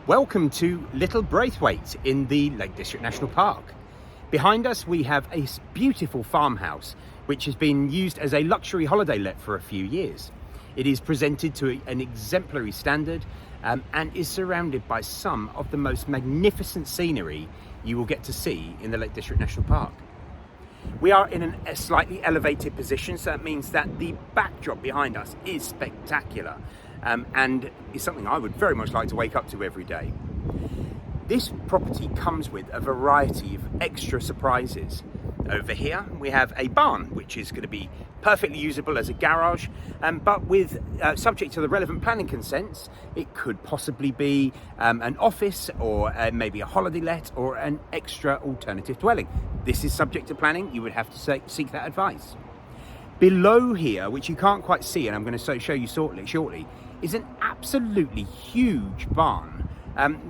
Welcome to Little Braithwaite in the Lake District National Park. Behind us we have a beautiful farmhouse which has been used as a luxury holiday let for a few years. It is presented to an exemplary standard and is surrounded by some of the most magnificent scenery you will get to see in the Lake District National Park. We are in a slightly elevated position, so that means that the backdrop behind us is spectacular. And is something I would very much like to wake up to every day. This property comes with a variety of extra surprises. Over here we have a barn which is going to be perfectly usable as a garage, but with subject to the relevant planning consents, it could possibly be an office or maybe a holiday let or an extra alternative dwelling. This is subject to planning. You would have to seek that advice. Below here, which you can't quite see, and I'm going to show you shortly, is an absolutely huge barn,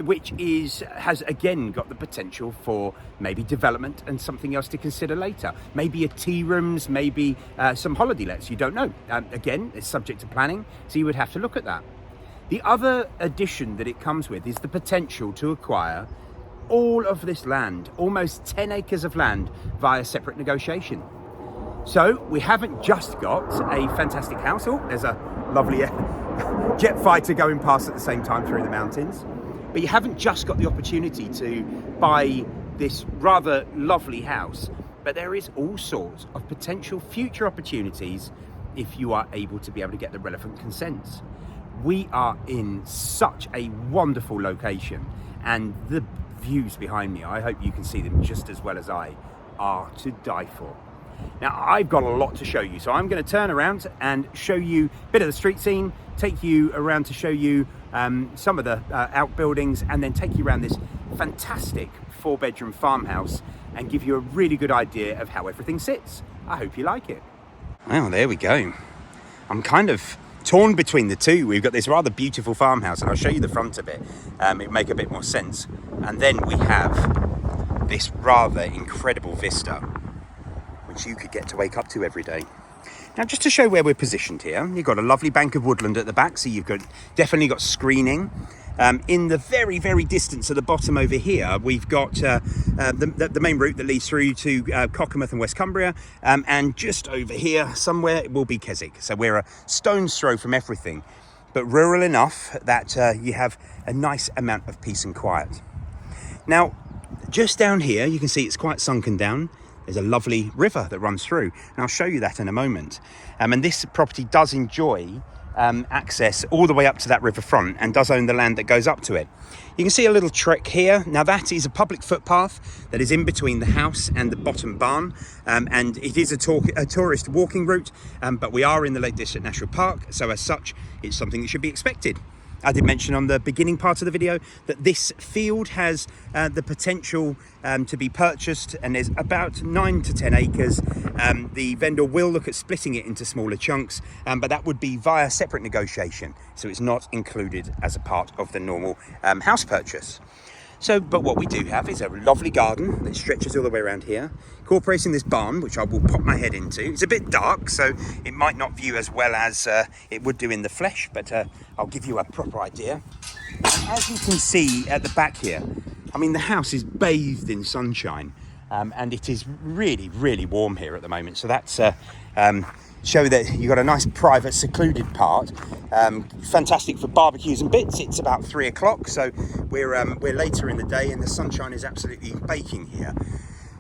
which has again got the potential for maybe development and something else to consider later. Maybe a tea rooms, maybe some holiday lets, you don't know. Again, it's subject to planning, so you would have to look at that. The other addition that it comes with is the potential to acquire all of this land, almost 10 acres of land, via separate negotiation. So we haven't just got a fantastic house. Oh, there's a lovely jet fighter going past at the same time through the mountains. But you haven't just got the opportunity to buy this rather lovely house, but there is all sorts of potential future opportunities if you are able to get the relevant consents. We are in such a wonderful location, and the views behind me, I hope you can see them just as well as I, are to die for. Now, I've got a lot to show you, so I'm going to turn around and show you a bit of the street scene, take you around to show you some of the outbuildings, and then take you around this fantastic 4-bedroom farmhouse and give you a really good idea of how everything sits. I hope you like it. Well, there we go. I'm kind of torn between the two. We've got this rather beautiful farmhouse, and I'll show you the front of it. It'll make a bit more sense. And then we have this rather incredible vista, you could get to wake up to every day. Now, just to show where we're positioned here, you've got a lovely bank of woodland at the back, so you've definitely got screening. In the very, very distance at the bottom over here, we've got the main route that leads through to Cockermouth and West Cumbria, and just over here somewhere it will be Keswick. So we're a stone's throw from everything, but rural enough that you have a nice amount of peace and quiet. Now, just down here, you can see it's quite sunken down. There's a lovely river that runs through, and I'll show you that in a moment. And this property does enjoy access all the way up to that riverfront and does own the land that goes up to it. You can see a little trek here. Now, that is a public footpath that is in between the house and the bottom barn, and it is a tourist walking route, but we are in the Lake District National Park, so as such, it's something that should be expected. I did mention on the beginning part of the video that this field has the potential to be purchased, and there's about 9 to 10 acres. The vendor will look at splitting it into smaller chunks, but that would be via separate negotiation, so it's not included as a part of the normal house purchase. But what we do have is a lovely garden that stretches all the way around here, incorporating this barn, which I will pop my head into. It's a bit dark, so it might not view as well as it would do in the flesh, but I'll give you a proper idea. As you can see at the back here, I mean, the house is bathed in sunshine, and it is really, really warm here at the moment. So that's show that you've got a nice private secluded part, fantastic for barbecues and bits. It's about 3 o'clock, so we're later in the day and the sunshine is absolutely baking here.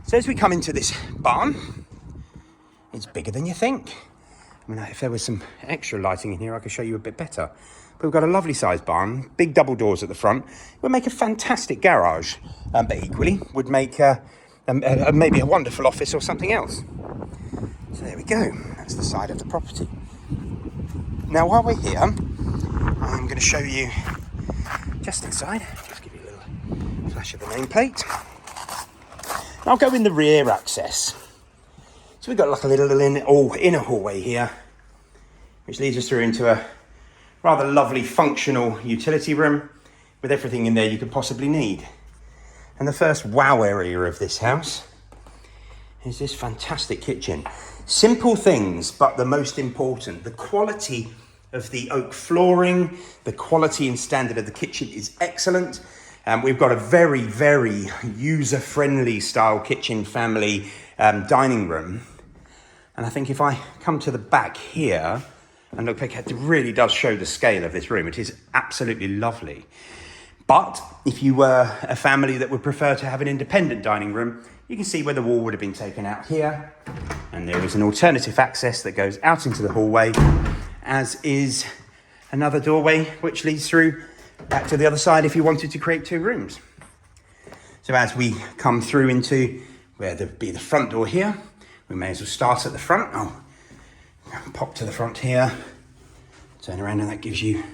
So as we come into this barn, it's bigger than you think. I mean, if there was some extra lighting in here, I could show you a bit better. But we've got a lovely sized barn, big double doors at the front. It would make a fantastic garage, but equally would make maybe a wonderful office or something else. So there we go, that's the side of the property. Now, while we're here, I'm going to show you just inside. Just give you a little flash of the nameplate. I'll go in the rear access. So we've got like a little inner hallway here, which leads us through into a rather lovely functional utility room with everything in there you could possibly need. And the first wow area of this house is this fantastic kitchen. Simple things, but the most important, the quality of the oak flooring. The quality and standard of the kitchen is excellent. We've got a very, very user-friendly style kitchen family dining room. And I think if I come to the back here and look, it really does show the scale of this room. It is absolutely lovely. But if you were a family that would prefer to have an independent dining room, you can see where the wall would have been taken out here. And there is an alternative access that goes out into the hallway, as is another doorway which leads through back to the other side if you wanted to create 2 rooms. So as we come through into where there'd be the front door here, we may as well start at the front. I'll pop to the front here, turn around, and that gives you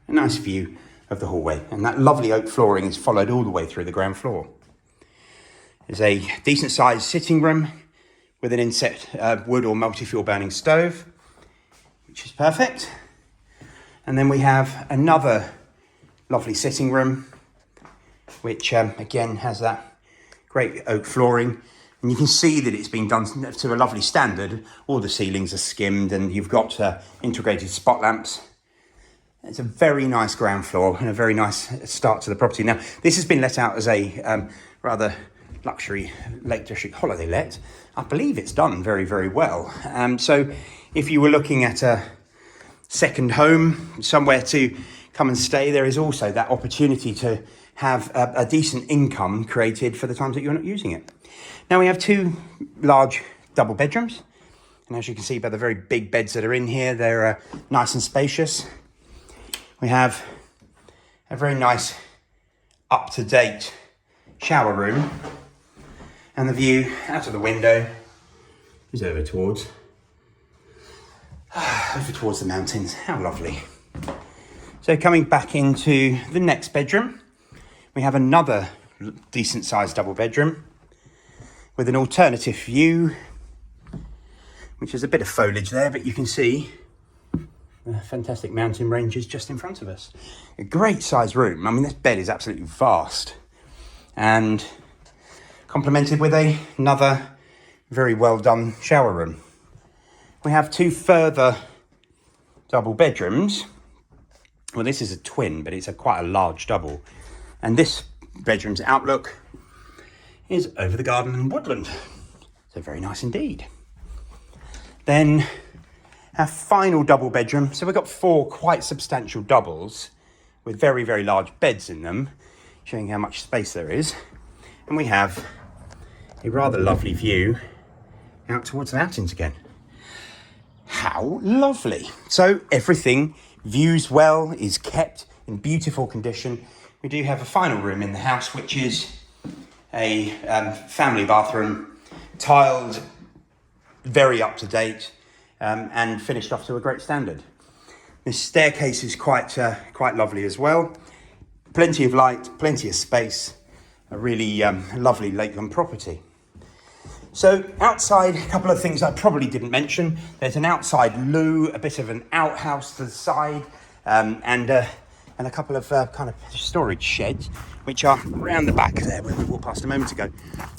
a nice view of the hallway. And that lovely oak flooring is followed all the way through the ground floor. There's a decent sized sitting room with an inset wood or multi-fuel burning stove, which is perfect. And then we have another lovely sitting room, which again has that great oak flooring. And you can see that it's been done to a lovely standard. All the ceilings are skimmed and you've got integrated spot lamps. It's a very nice ground floor and a very nice start to the property. Now, this has been let out as a rather luxury Lake District holiday let. I believe it's done very, very well. So if you were looking at a second home, somewhere to come and stay, there is also that opportunity to have a decent income created for the times that you're not using it. Now we have 2 large double bedrooms. And as you can see by the very big beds that are in here, they're nice and spacious. We have a very nice up-to-date shower room. And the view out of the window is over towards the mountains. How lovely. So coming back into the next bedroom, we have another decent sized double bedroom with an alternative view, which is a bit of foliage there, but you can see the fantastic mountain ranges just in front of us. A great sized room. I mean, this bed is absolutely vast and complemented with another very well done shower room. We have 2 further double bedrooms. Well, this is a twin, but it's quite a large double. And this bedroom's outlook is over the garden and woodland. So very nice indeed. Then our final double bedroom. So we've got 4 quite substantial doubles with very, very large beds in them, showing how much space there is. And we have a rather lovely view out towards the mountains again. How lovely. So everything views well, is kept in beautiful condition. We do have a final room in the house, which is a family bathroom, tiled, very up to date, and finished off to a great standard. This staircase is quite lovely as well. Plenty of light, plenty of space, a really lovely lakeland property. So outside, a couple of things I probably didn't mention. There's an outside loo, a bit of an outhouse to the side, and a couple of kind of storage sheds, which are around the back there where we walked past a moment ago.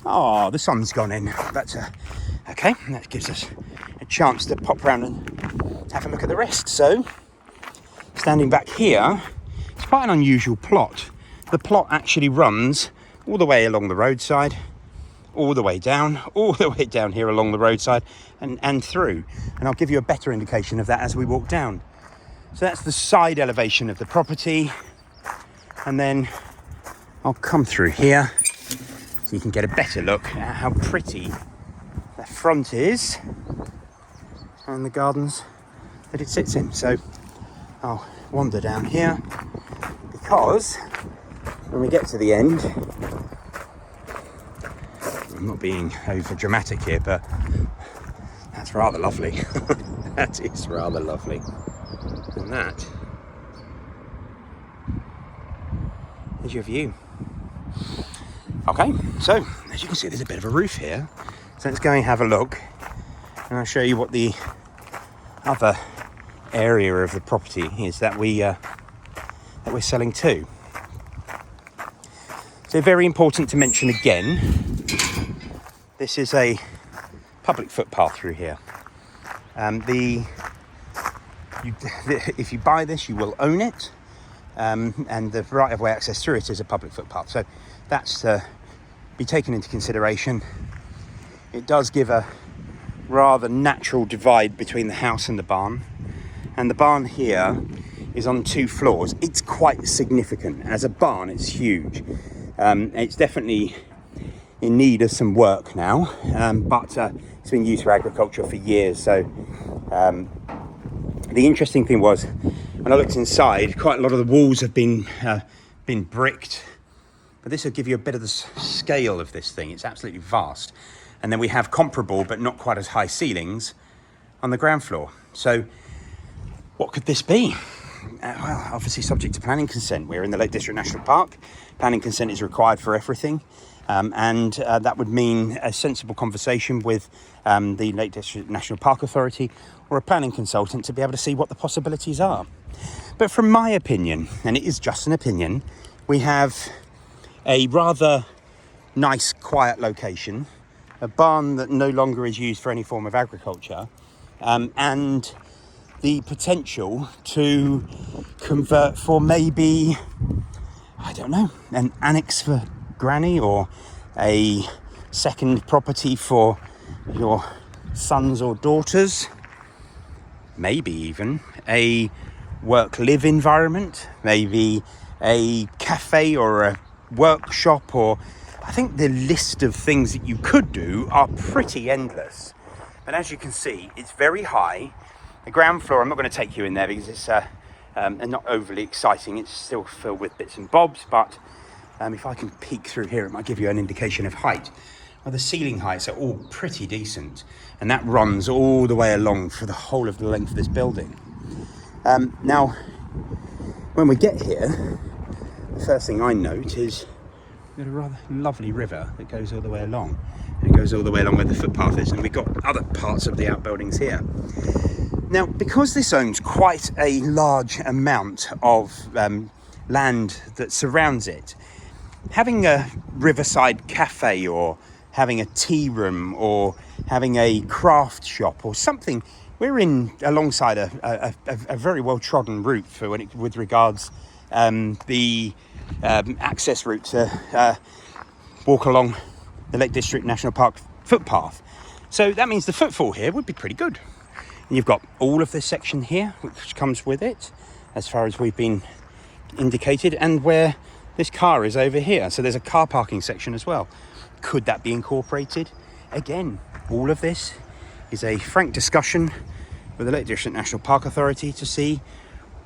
Oh, the sun's gone in. That's okay. That gives us a chance to pop around and have a look at the rest. So, standing back here, it's quite an unusual plot. The plot actually runs all the way along the roadside, all the way down here along the roadside and through. And I'll give you a better indication of that as we walk down. So that's the side elevation of the property. And then I'll come through here so you can get a better look at how pretty the front is and the gardens that it sits in. So I'll wander down here because when we get to the end, I'm not being over dramatic here, but that's rather lovely. That is rather lovely. And that is your view. Okay, so as you can see, there's a bit of a roof here. So let's go and have a look, and I'll show you what the other area of the property is that we're selling to. So very important to mention again, this is a public footpath through here. The if you buy this, you will own it, and the right-of-way access through it is a public footpath. So that's to be taken into consideration. It does give a rather natural divide between the house and the barn, and the barn here is on 2 floors. It's quite significant. As a barn, it's huge. It's definitely in need of some work now, but it's been used for agriculture for years. So the interesting thing was, when I looked inside, quite a lot of the walls have been bricked, but this will give you a bit of the scale of this thing. It's absolutely vast. And then we have comparable but not quite as high ceilings on the ground floor. So what could this be? Well, obviously subject to planning consent. We're in the Lake District National Park. Planning consent is required for everything. And that would mean a sensible conversation with the Lake District National Park Authority or a planning consultant to be able to see what the possibilities are. But from my opinion, and it is just an opinion, we have a rather nice, quiet location, a barn that no longer is used for any form of agriculture, and the potential to convert for maybe, I don't know, an annex for granny, or a second property for your sons or daughters, maybe even a work-live environment, maybe a cafe or a workshop, or I think the list of things that you could do are pretty endless. But as you can see, it's very high. The ground floor, I'm not going to take you in there because it's not overly exciting. It's still filled with bits and bobs, but if I can peek through here, it might give you an indication of height. Well, the ceiling heights are all pretty decent, and that runs all the way along for the whole of the length of this building. Now, when we get here, the first thing I note is we've got a rather lovely river that goes all the way along. It goes all the way along where the footpath is, and we've got other parts of the outbuildings here. Now, because this owns quite a large amount of land that surrounds it, having a riverside cafe, or having a tea room, or having a craft shop or something, we're in alongside a very well trodden route for with regards the access route to walk along the Lake District National Park footpath. So that means the footfall here would be pretty good. And you've got all of this section here which comes with it, as far as we've been indicated, and where this car is over here. So there's a car parking section as well. Could that be incorporated? Again, all of this is a frank discussion with the Lake District National Park Authority to see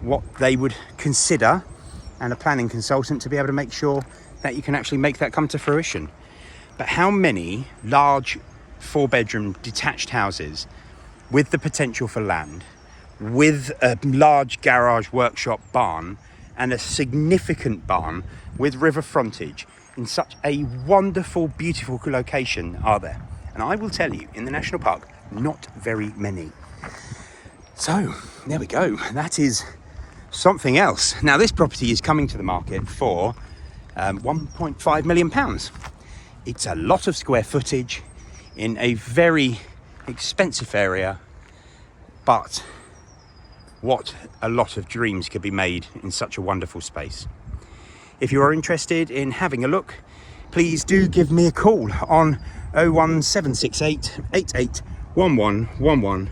what they would consider, and a planning consultant to be able to make sure that you can actually make that come to fruition. But how many large 4-bedroom detached houses with the potential for land, with a large garage, workshop, barn, and a significant barn with river frontage in such a wonderful, beautiful location are there? And I will tell you, in the national park, not very many. So there we go. That is something else. Now, this property is coming to the market for £1.5 million. It's a lot of square footage in a very expensive area, but what a lot of dreams could be made in such a wonderful space. If you are interested in having a look, please do give me a call on 01768 881111,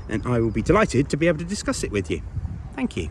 and I will be delighted to be able to discuss it with you. Thank you.